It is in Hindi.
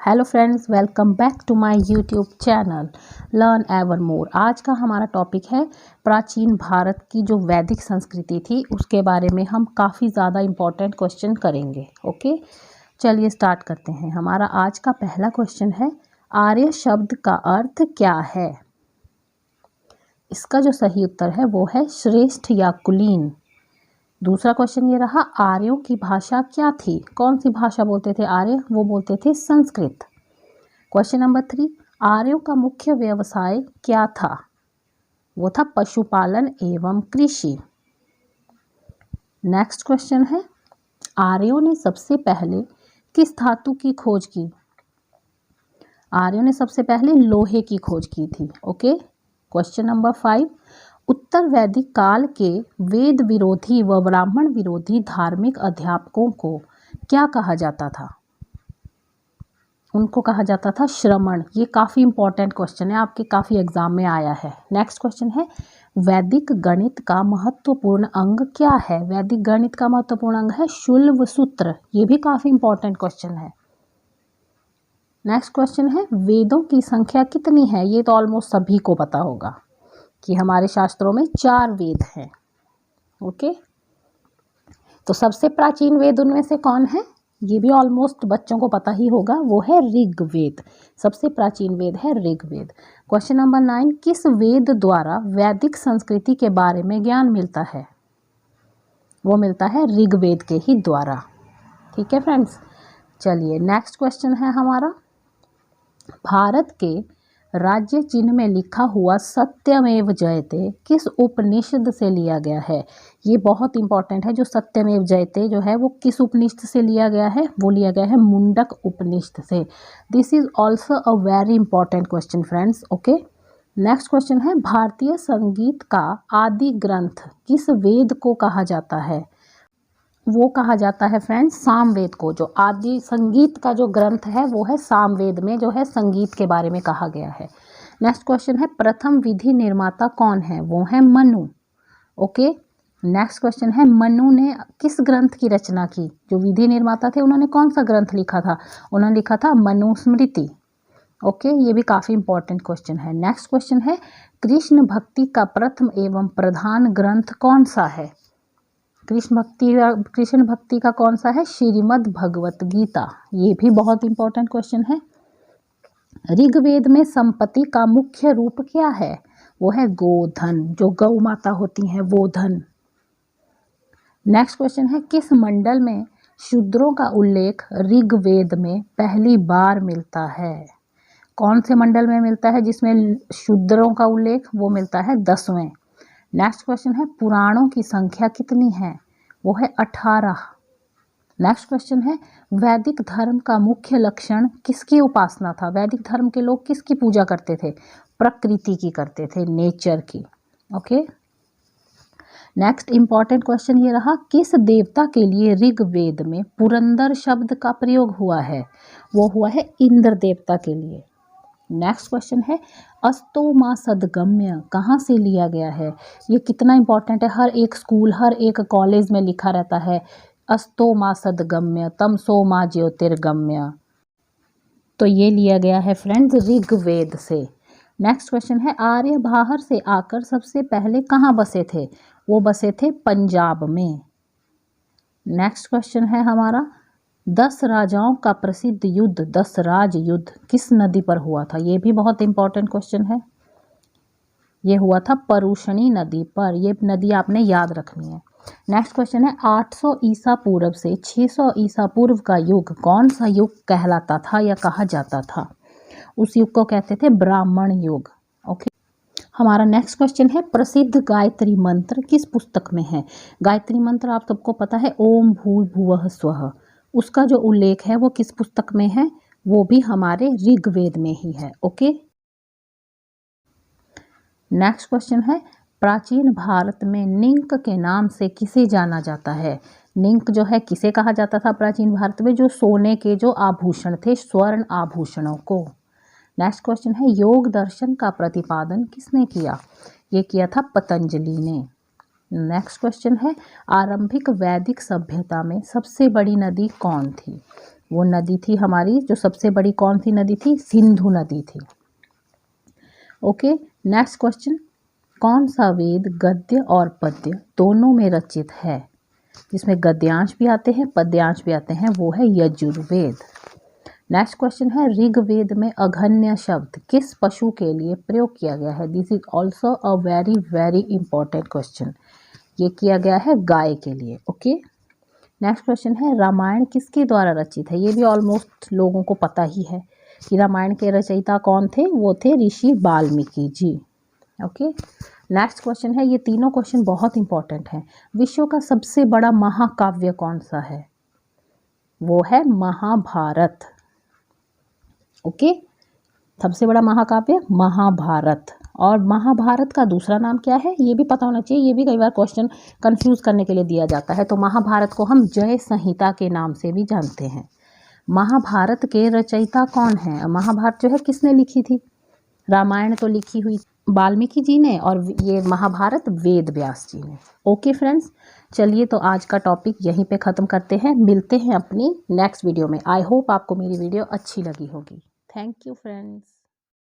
Hello friends, welcome back to my YouTube channel learn ever more. आज का हमारा टॉपिक है प्राचीन भारत की जो वैदिक संस्कृति थी उसके बारे में हम काफ़ी ज़्यादा इम्पोर्टेंट क्वेश्चन करेंगे। ओके, चलिए स्टार्ट करते हैं। हमारा आज का पहला क्वेश्चन है, आर्य शब्द का अर्थ क्या है? इसका जो सही उत्तर है वो है श्रेष्ठ या कुलीन। दूसरा क्वेश्चन ये रहा, आर्यों की भाषा क्या थी? कौन सी भाषा बोलते थे आर्य? वो बोलते थे संस्कृत। क्वेश्चन नंबर 3, आर्यों का मुख्य व्यवसाय क्या था? वो था पशुपालन एवं कृषि। नेक्स्ट क्वेश्चन है, आर्यों ने सबसे पहले किस धातु की खोज की? आर्यों ने सबसे पहले लोहे की खोज की थी। ओके। क्वेश्चन नंबर 5, उत्तर वैदिक काल के वेद विरोधी व ब्राह्मण विरोधी धार्मिक अध्यापकों को क्या कहा जाता था? उनको कहा जाता था श्रमण। ये काफ़ी इंपॉर्टेंट क्वेश्चन है, आपके काफ़ी एग्जाम में आया है। नेक्स्ट क्वेश्चन है, वैदिक गणित का महत्वपूर्ण अंग क्या है? वैदिक गणित का महत्वपूर्ण अंग है शुल्ब सूत्र। ये भी काफ़ी इंपॉर्टेंट क्वेश्चन है। नेक्स्ट क्वेश्चन है, वेदों की संख्या कितनी है? ये तो ऑलमोस्ट सभी को पता होगा कि हमारे शास्त्रों में 4 वेद हैं। ओके, तो सबसे प्राचीन वेद उनमें से कौन है? ये भी ऑलमोस्ट बच्चों को पता ही होगा, वो है ऋग्वेद। सबसे प्राचीन वेद है ऋग्वेद। क्वेश्चन नंबर 9, किस वेद द्वारा वैदिक संस्कृति के बारे में ज्ञान मिलता है? वो मिलता है ऋग्वेद के ही द्वारा। ठीक है फ्रेंड्स, चलिए नेक्स्ट क्वेश्चन है हमारा, भारत के राज्य चिन्ह में लिखा हुआ सत्यमेव जयते किस उपनिषद से लिया गया है? ये बहुत इंपॉर्टेंट है। जो सत्यमेव जयते जो है वो किस उपनिषद से लिया गया है? वो लिया गया है मुंडक उपनिषद से। This is also a very important question friends. Okay, next question है, भारतीय संगीत का आदि ग्रंथ किस वेद को कहा जाता है? वो कहा जाता है फ्रेंड्स सामवेद को। जो आदि संगीत का जो ग्रंथ है वो है सामवेद में, जो है संगीत के बारे में कहा गया है। नेक्स्ट क्वेश्चन है, प्रथम विधि निर्माता कौन है? वो है मनु। ओके, नेक्स्ट क्वेश्चन है, मनु ने किस ग्रंथ की रचना की? जो विधि निर्माता थे उन्होंने कौन सा ग्रंथ लिखा था? उन्होंने लिखा था मनुस्मृति। ओके, ये भी काफ़ी इंपॉर्टेंट क्वेश्चन है। नेक्स्ट क्वेश्चन है, कृष्ण भक्ति का प्रथम एवं प्रधान ग्रंथ कौन सा है? कृष्ण भक्ति का कौन सा है? श्रीमद् भगवत गीता। ये भी बहुत इंपॉर्टेंट क्वेश्चन है। ऋग्वेद में संपत्ति का मुख्य रूप क्या है? वो है गोधन। जो गौ माता होती हैं वो धन। नेक्स्ट क्वेश्चन है, किस मंडल में शूद्रों का उल्लेख ऋग्वेद में पहली बार मिलता है? कौन से मंडल में मिलता है जिसमें शूद्रों का उल्लेख? वो मिलता है 10वें। नेक्स्ट क्वेश्चन है, पुराणों की संख्या कितनी है? वो है 18। नेक्स्ट क्वेश्चन है, वैदिक धर्म का मुख्य लक्षण किसकी उपासना था? वैदिक धर्म के लोग किसकी पूजा करते थे? प्रकृति की करते थे, नेचर की। ओके, नेक्स्ट इंपॉर्टेंट क्वेश्चन ये रहा, किस देवता के लिए ऋग्वेद में पुरंदर शब्द का प्रयोग हुआ है? वो हुआ है इंद्र देवता के लिए। नेक्स्ट क्वेश्चन है, अस्तोमा सदगम्य कहाँ से लिया गया है? ये कितना इंपॉर्टेंट है, हर एक स्कूल हर एक कॉलेज में लिखा रहता है अस्तोमा सदगम्य तमसोमा ज्योतिर्गम्य। तो ये लिया गया है फ्रेंड्स ऋग्वेद से। नेक्स्ट क्वेश्चन है, आर्य बाहर से आकर सबसे पहले कहाँ बसे थे? वो बसे थे पंजाब में। नेक्स्ट क्वेश्चन है हमारा, 10 राजाओं का प्रसिद्ध युद्ध 10 राज युद्ध किस नदी पर हुआ था? ये भी बहुत इंपॉर्टेंट क्वेश्चन है। ये हुआ था परुषणी नदी पर। ये नदी आपने याद रखनी है। नेक्स्ट क्वेश्चन है, 800 ईसा पूर्व से 600 ईसा पूर्व का युग कौन सा युग कहलाता था या कहा जाता था? उस युग को कहते थे ब्राह्मण युग। ओके, हमारा नेक्स्ट क्वेश्चन है, प्रसिद्ध गायत्री मंत्र किस पुस्तक में है? गायत्री मंत्र आप सबको पता है, ओम भूर्भुवः स्वः। उसका जो उल्लेख है वो किस पुस्तक में है? वो भी हमारे ऋग्वेद में ही है। ओके, नेक्स्ट क्वेश्चन है, प्राचीन भारत में निंक के नाम से किसे जाना जाता है? निंक जो है किसे कहा जाता था प्राचीन भारत में? जो सोने के जो आभूषण थे, स्वर्ण आभूषणों को। नेक्स्ट क्वेश्चन है, योग दर्शन का प्रतिपादन किसने किया? ये किया था पतंजलि ने। नेक्स्ट क्वेश्चन है, आरंभिक वैदिक सभ्यता में सबसे बड़ी नदी कौन थी? वो नदी थी हमारी जो सबसे बड़ी, कौन सी नदी थी? सिंधु नदी थी। ओके, नेक्स्ट क्वेश्चन, कौन सा वेद गद्य और पद्य दोनों में रचित है? जिसमें गद्यांश भी आते हैं पद्यांश भी आते हैं, वो है यजुर्वेद। नेक्स्ट क्वेश्चन है, ऋग्वेद में अघन्य शब्द किस पशु के लिए प्रयोग किया गया है? This is also a very very important question. ये किया गया है गाय के लिए। ओके, नेक्स्ट क्वेश्चन है, रामायण किसके द्वारा रचित है? ये भी ऑलमोस्ट लोगों को पता ही है कि रामायण के रचयिता कौन थे? वो थे ऋषि Valmiki ji. Okay, next question है, ये तीनों क्वेश्चन बहुत इंपॉर्टेंट हैं। विश्व का सबसे बड़ा महाकाव्य कौन सा है? वो है महाभारत। ओके, सबसे बड़ा महाकाव्य महाभारत। और महाभारत का दूसरा नाम क्या है? ये भी पता होना चाहिए, ये भी कई बार क्वेश्चन कंफ्यूज करने के लिए दिया जाता है। तो महाभारत को हम जय संहिता के नाम से भी जानते हैं। महाभारत के रचयिता कौन है? महाभारत जो है किसने लिखी थी? रामायण तो लिखी हुई वाल्मीकि जी ने, और ये महाभारत वेद व्यास जी ने। ओके फ्रेंड्स, चलिए तो आज का टॉपिक यहीं पे ख़त्म करते हैं। मिलते हैं अपनी नेक्स्ट वीडियो में। आई होप आपको मेरी वीडियो अच्छी लगी होगी। Thank you friends.